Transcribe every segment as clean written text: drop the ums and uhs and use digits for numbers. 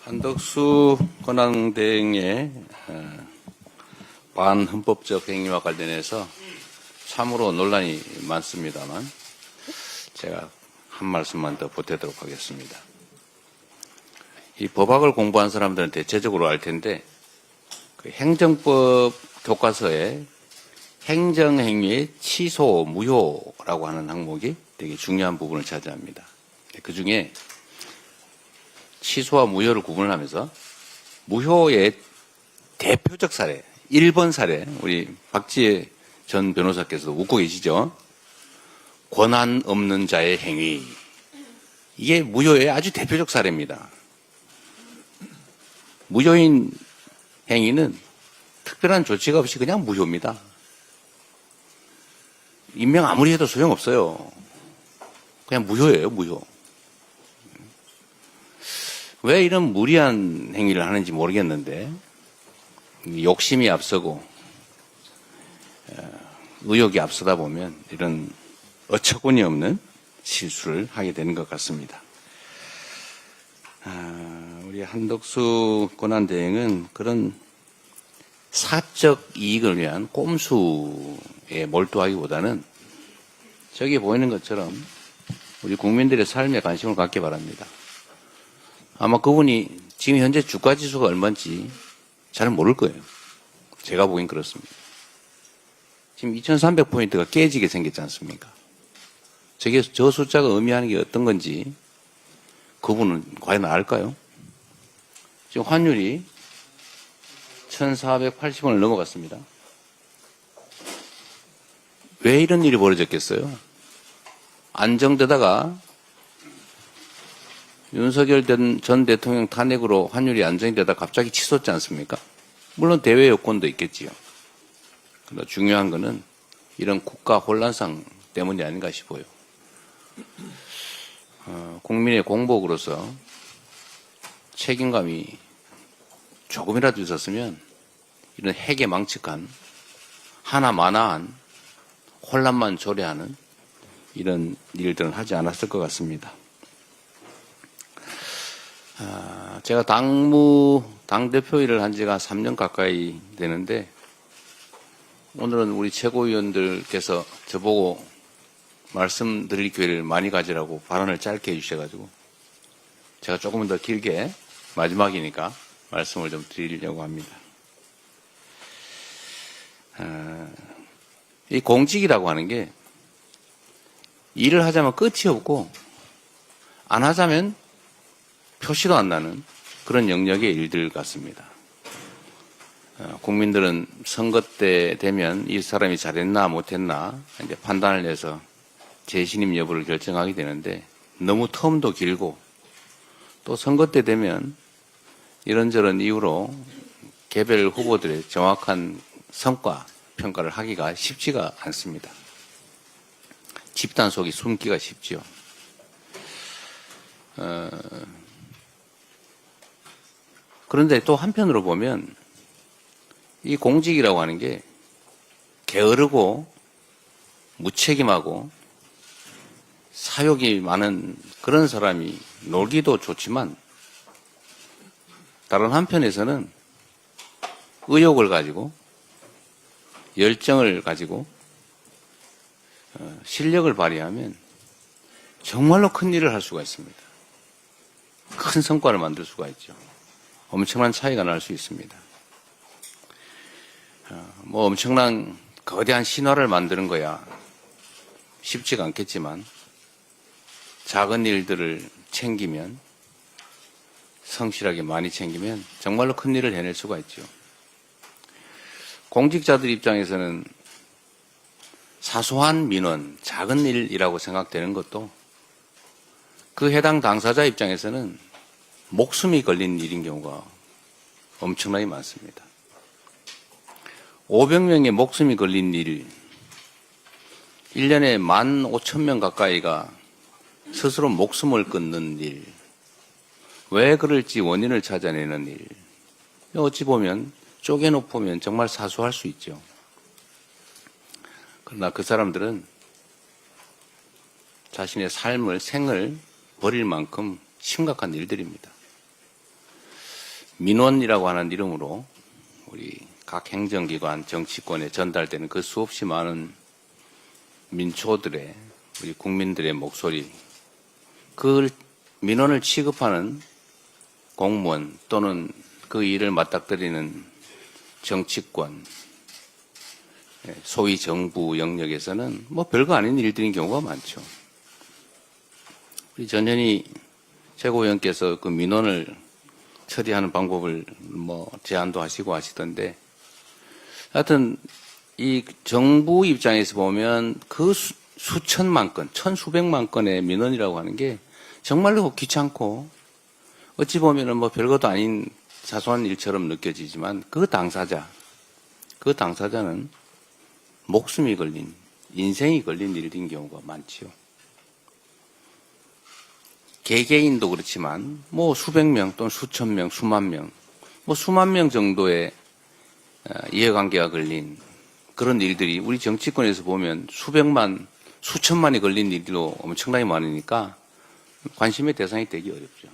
한덕수 권한대행의 반헌법적 행위와 관련해서 참으로 논란이 많습니다만 제가 한 말씀만 더 보태도록 하겠습니다. 이 법학을 공부한 사람들은 대체적으로 알 텐데 그 행정법 교과서에 행정행위의 취소, 무효라고 하는 항목이 되게 중요한 부분을 차지합니다. 그 중에 취소와 무효를 구분을 하면서 무효의 대표적 사례, 1번 사례, 우리 박지혜 전 변호사께서도 웃고 계시죠? 권한 없는 자의 행위. 이게 무효의 아주 대표적 사례입니다. 무효인 행위는 특별한 조치가 없이 그냥 무효입니다. 임명 아무리 해도 소용없어요. 그냥 무효예요, 무효. 왜 이런 무리한 행위를 하는지 모르겠는데 욕심이 앞서고 의욕이 앞서다 보면 이런 어처구니 없는 실수를 하게 되는 것 같습니다. 우리 한덕수 권한대행은 그런 사적 이익을 위한 꼼수에 몰두하기보다는 저기 보이는 것처럼 우리 국민들의 삶에 관심을 갖기 바랍니다. 아마 그분이 지금 현재 주가지수가 얼마인지 잘 모를 거예요. 제가 보기엔 그렇습니다. 지금 2300포인트가 깨지게 생겼지 않습니까? 저 숫자가 의미하는 게 어떤 건지 그분은 과연 알까요? 지금 환율이 1480원을 넘어갔습니다. 왜 이런 일이 벌어졌겠어요? 안정되다가 윤석열 전 대통령 탄핵으로 환율이 안정되다 갑자기 치솟지 않습니까? 물론 대외 여건도 있겠지요. 그러나 중요한 거는 이런 국가 혼란상 때문이 아닌가 싶어요. 국민의 공복으로서 책임감이 조금이라도 있었으면 이런 핵에 망측한 하나마나한 혼란만 초래하는 이런 일들은 하지 않았을 것 같습니다. 제가 당대표 일을 한 지가 3년 가까이 되는데 오늘은 우리 최고위원들께서 저보고 말씀드릴 기회를 많이 가지라고 발언을 짧게 해주셔가지고 제가 조금 더 길게 마지막이니까 말씀을 좀 드리려고 합니다. 이 공직이라고 하는 게 일을 하자면 끝이 없고 안 하자면 표시도 안 나는 그런 영역의 일들 같습니다. 국민들은 선거 때 되면 이 사람이 잘했나 못했나 이제 판단을 해서 재신임 여부를 결정하게 되는데 너무 텀도 길고 또 선거 때 되면 이런저런 이유로 개별 후보들의 정확한 성과 평가를 하기가 쉽지가 않습니다. 집단 속이 숨기가 쉽지요. 그런데 또 한편으로 보면 이 공직이라고 하는 게 게으르고 무책임하고 사욕이 많은 그런 사람이 놀기도 좋지만 다른 한편에서는 의욕을 가지고 열정을 가지고 실력을 발휘하면 정말로 큰 일을 할 수가 있습니다. 큰 성과를 만들 수가 있죠. 엄청난 차이가 날 수 있습니다. 뭐 엄청난 거대한 신화를 만드는 거야 쉽지가 않겠지만 작은 일들을 챙기면 성실하게 많이 챙기면 정말로 큰 일을 해낼 수가 있죠. 공직자들 입장에서는 사소한 민원, 작은 일이라고 생각되는 것도 그 해당 당사자 입장에서는 목숨이 걸린 일인 경우가 엄청나게 많습니다. 500명의 목숨이 걸린 일, 1년에 15,000명 가까이가 스스로 목숨을 끊는 일, 왜 그럴지 원인을 찾아내는 일, 어찌 보면 쪼개놓으면 정말 사소할 수 있죠. 그러나 그 사람들은 자신의 삶을, 생을 버릴 만큼 심각한 일들입니다. 민원이라고 하는 이름으로 우리 각 행정기관, 정치권에 전달되는 그 수없이 많은 민초들의, 우리 국민들의 목소리, 그 민원을 취급하는 공무원 또는 그 일을 맞닥뜨리는 정치권, 소위 정부 영역에서는 뭐 별거 아닌 일들인 경우가 많죠. 우리 전현희 최고위원께서 그 민원을 처리하는 방법을 뭐 제안도 하시고 하시던데, 하여튼 이 정부 입장에서 보면 그 수천만 건, 천수백만 건의 민원이라고 하는 게 정말로 귀찮고 어찌 보면은 뭐 별것도 아닌 사소한 일처럼 느껴지지만 그 당사자는 목숨이 걸린, 인생이 걸린 일인 경우가 많지요. 개개인도 그렇지만 뭐 수백 명 또는 수천 명, 수만 명, 뭐 수만 명 정도의 이해관계가 걸린 그런 일들이 우리 정치권에서 보면 수백만, 수천만이 걸린 일도 엄청나게 많으니까 관심의 대상이 되기 어렵죠.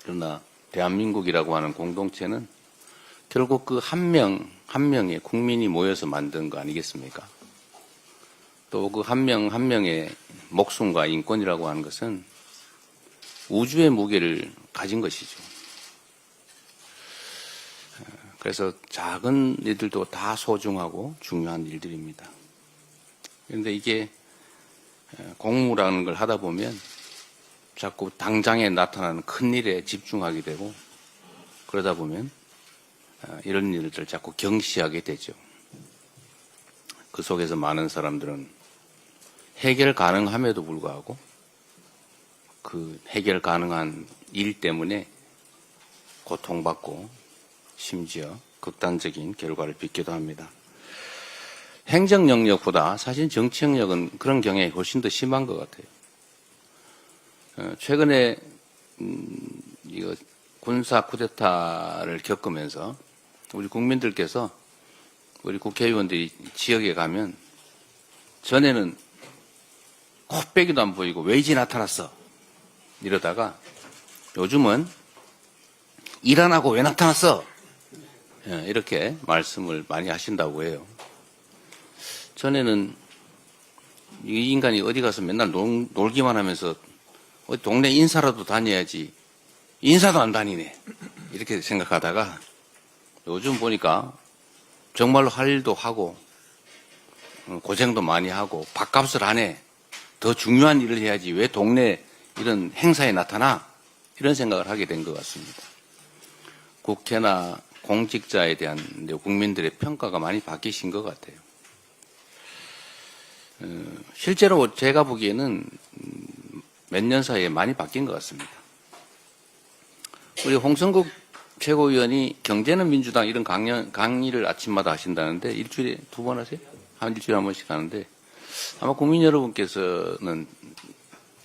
그러나 대한민국이라고 하는 공동체는 결국 그 한 명의 국민이 모여서 만든 거 아니겠습니까? 또 그 한 명의 목숨과 인권이라고 하는 것은 우주의 무게를 가진 것이죠. 그래서 작은 일들도 다 소중하고 중요한 일들입니다. 그런데 이게 공무라는 걸 하다 보면 자꾸 당장에 나타나는 큰 일에 집중하게 되고, 그러다 보면 이런 일들 자꾸 경시하게 되죠. 그 속에서 많은 사람들은 해결 가능함에도 불구하고 그 해결 가능한 일 때문에 고통받고 심지어 극단적인 결과를 빚기도 합니다. 행정 영역보다 사실 정치 영역은 그런 경향이 훨씬 더 심한 것 같아요. 최근에 이거 군사 쿠데타를 겪으면서 우리 국민들께서, 우리 국회의원들이 지역에 가면 전에는 코빼기도 안 보이고 왜 이제 나타났어 이러다가 요즘은 일 안 하고 왜 나타났어 이렇게 말씀을 많이 하신다고 해요. 전에는 이 인간이 어디 가서 맨날 놀기만 하면서 동네 인사라도 다녀야지 인사도 안 다니네 이렇게 생각하다가 요즘 보니까 정말로 할 일도 하고 고생도 많이 하고 밥값을 안 해. 더 중요한 일을 해야지 왜 동네 이런 행사에 나타나? 이런 생각을 하게 된 것 같습니다. 국회나 공직자에 대한 국민들의 평가가 많이 바뀌신 것 같아요. 실제로 제가 보기에는 몇 년 사이에 많이 바뀐 것 같습니다. 우리 홍성국 최고위원이 경제는 민주당 이런 강의를 아침마다 하신다는데 일주일에 2번 하세요? 일주일에 한 번씩 하는데 아마 국민 여러분께서는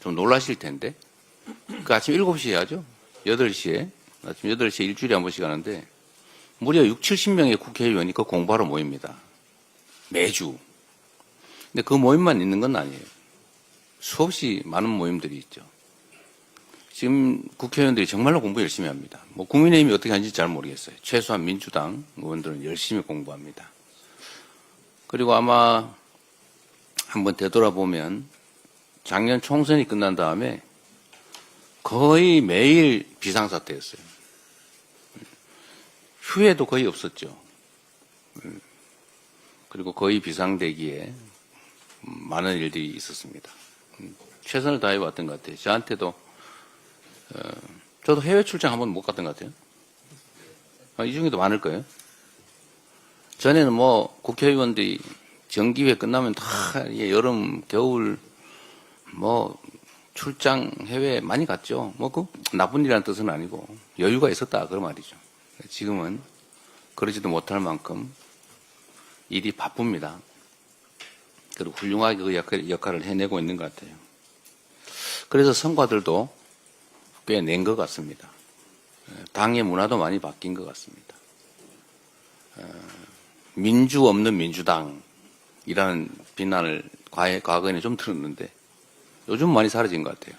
좀 놀라실 텐데 그 아침 7시에 하죠? 8시에 아침 8시에 일주일에 한 번씩 하는데 무려 60-70명의 국회의원이 그 공부하러 모입니다. 매주. 근데 그 모임만 있는 건 아니에요. 수없이 많은 모임들이 있죠. 지금 국회의원들이 정말로 공부 열심히 합니다. 뭐 국민의힘이 어떻게 하는지 잘 모르겠어요. 최소한 민주당 의원들은 열심히 공부합니다. 그리고 아마 한번 되돌아보면 작년 총선이 끝난 다음에 거의 매일 비상사태였어요. 휴회도 거의 없었죠. 그리고 거의 비상대기에 많은 일들이 있었습니다. 최선을 다해왔던 것 같아요. 저한테도 저도 해외 출장 한번 못 갔던 것 같아요. 이 중에도 많을 거예요. 전에는 뭐 국회의원들이 정기회 끝나면 다 여름, 겨울 뭐 출장 해외 많이 갔죠. 뭐 그 나쁜 일이라는 뜻은 아니고 여유가 있었다 그런 말이죠. 지금은 그러지도 못할 만큼 일이 바쁩니다. 그리고 훌륭하게 그 역할을 해내고 있는 것 같아요. 그래서 성과들도 꽤 낸 것 같습니다. 당의 문화도 많이 바뀐 것 같습니다. 민주 없는 민주당이라는 비난을 과거에는 좀 들었는데 요즘 많이 사라진 것 같아요.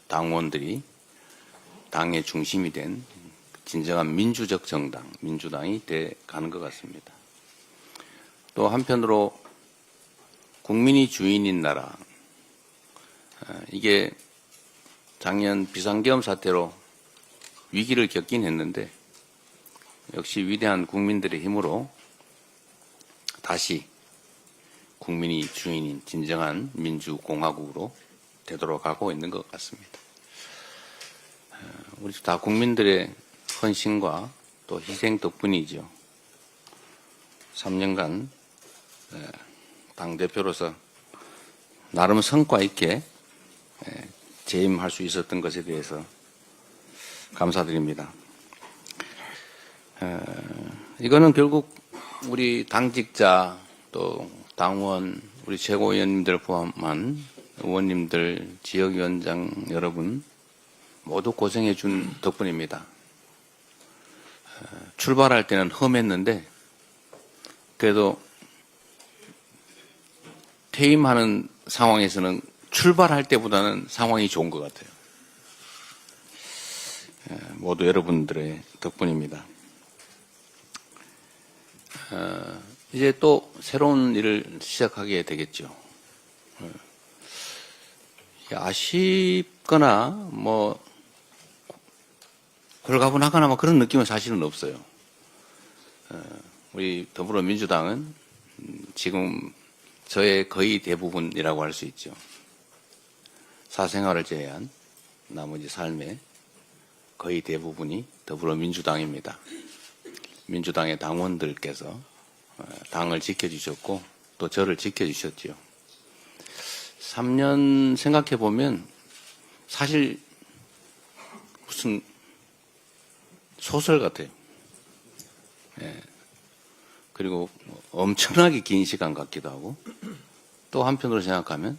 당원들이 당의 중심이 된 진정한 민주적 정당, 민주당이 돼 가는 것 같습니다. 또 한편으로 국민이 주인인 나라, 이게 작년 비상계엄 사태로 위기를 겪긴 했는데 역시 위대한 국민들의 힘으로 다시 국민이 주인인 진정한 민주공화국으로 되도록 하고 있는 것 같습니다. 우리 다 국민들의 헌신과 또 희생 덕분이죠. 3년간 당대표로서 나름 성과 있게 재임할 수 있었던 것에 대해서 감사드립니다. 이거는 결국 우리 당직자 또 당원, 우리 최고위원님들 포함한 의원님들, 지역위원장 여러분 모두 고생해 준 덕분입니다. 출발할 때는 험했는데 그래도 퇴임하는 상황에서는 출발할 때보다는 상황이 좋은 것 같아요. 모두 여러분들의 덕분입니다. 이제 또 새로운 일을 시작하게 되겠죠. 아쉽거나 뭐 홀가분하거나 뭐 그런 느낌은 사실은 없어요. 우리 더불어민주당은 지금 저의 거의 대부분이라고 할 수 있죠. 사생활을 제외한 나머지 삶의 거의 대부분이 더불어민주당입니다. 민주당의 당원들께서 당을 지켜주셨고 또 저를 지켜주셨지요. 3년 생각해 보면 사실 무슨 소설 같아요. 그리고 엄청나게 긴 시간 같기도 하고 또 한편으로 생각하면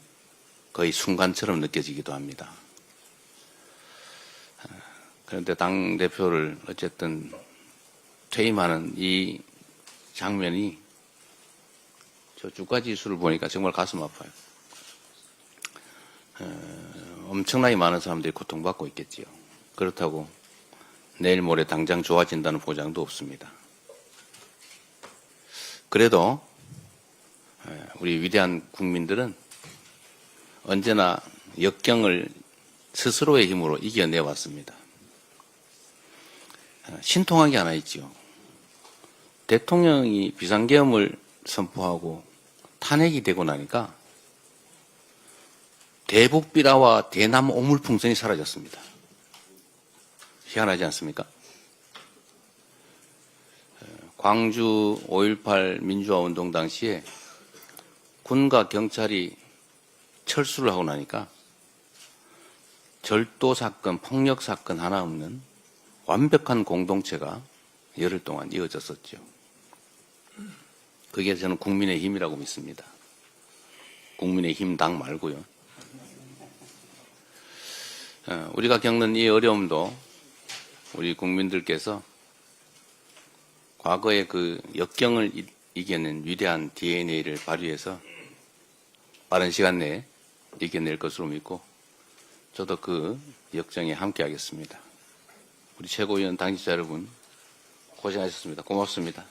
거의 순간처럼 느껴지기도 합니다. 그런데 당대표를 어쨌든 퇴임하는 이 장면이 저 주가지수를 보니까 정말 가슴 아파요. 엄청나게 많은 사람들이 고통받고 있겠지요. 그렇다고 내일 모레 당장 좋아진다는 보장도 없습니다. 그래도 우리 위대한 국민들은 언제나 역경을 스스로의 힘으로 이겨내왔습니다. 신통하게 하나 있지요. 대통령이 비상계엄을 선포하고 탄핵이 되고 나니까 대북비라와 대남 오물풍선이 사라졌습니다. 희한하지 않습니까? 광주 5.18 민주화운동 당시에 군과 경찰이 철수를 하고 나니까 절도사건, 폭력사건 하나 없는 완벽한 공동체가 열흘 동안 이어졌었죠. 그게 저는 국민의 힘이라고 믿습니다. 국민의 힘 당 말고요. 우리가 겪는 이 어려움도 우리 국민들께서 과거의 그 역경을 이겨낸 위대한 DNA를 발휘해서 빠른 시간 내에 이겨낼 것으로 믿고 저도 그 역정에 함께하겠습니다. 우리 최고위원 당직자 여러분 고생하셨습니다. 고맙습니다.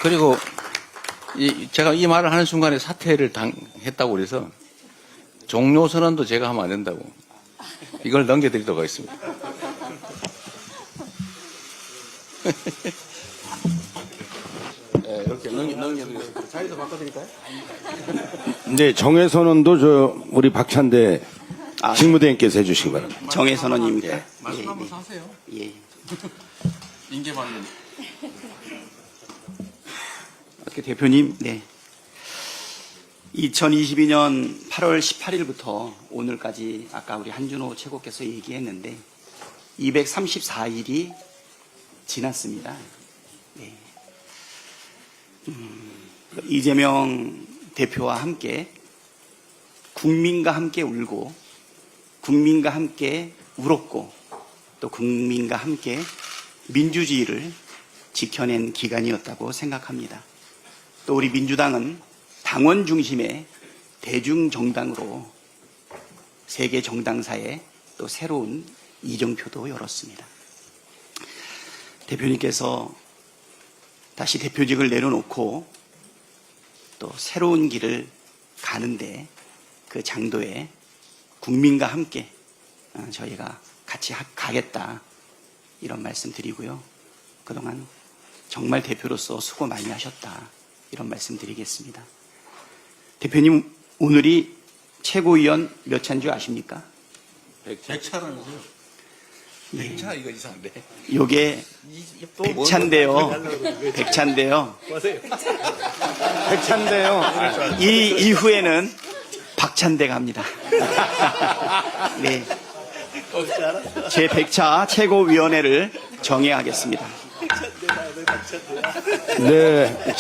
그리고 제가 이 말을 하는 순간에 사퇴를 했다고 그래서 종료 선언도 제가 하면 안 된다고 이걸 넘겨드리도록 하겠습니다. 네, 이렇게 넘겨드리겠습니다. 자리도 바꿔드릴까요? 네, 정회선언도 우리 박찬대 직무대행께서 해주시기 바랍니다. 정회선언입니까? 네. 말씀 한번 하세요. 예. 인계받는. 대표님, 네. 2022년 8월 18일부터 오늘까지 아까 우리 한준호 최고께서 얘기했는데 234일이 지났습니다. 네. 이재명 대표와 함께 국민과 함께 울고 국민과 함께 울었고 또 국민과 함께 민주주의를 지켜낸 기간이었다고 생각합니다. 또 우리 민주당은 당원 중심의 대중정당으로 세계 정당사에 또 새로운 이정표도 열었습니다. 대표님께서 다시 대표직을 내려놓고 또 새로운 길을 가는데 그 장도에 국민과 함께 저희가 같이 가겠다 이런 말씀 드리고요. 그동안 정말 대표로서 수고 많이 하셨다 이런 말씀 드리겠습니다. 대표님 오늘이 최고위원 몇 차인 줄 아십니까? 100차라면서요? 예. 100차 이거 이상한데. 요게 또 뭐- 100차인데요. 100차인데요. 백찬데요. 이 이후에는 박찬대가 합니다. 네. 제 100차 최고위원회를 정해하겠습니다. 네.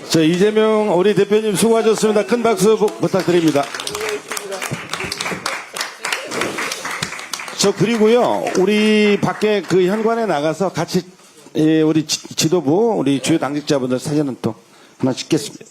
자, 이재명 우리 대표님 수고하셨습니다. 큰 박수 부탁드립니다. 저 그리고요, 우리 밖에 그 현관에 나가서 같이 우리 지도부, 우리 주요 당직자분들 사진은 또 하나 찍겠습니다.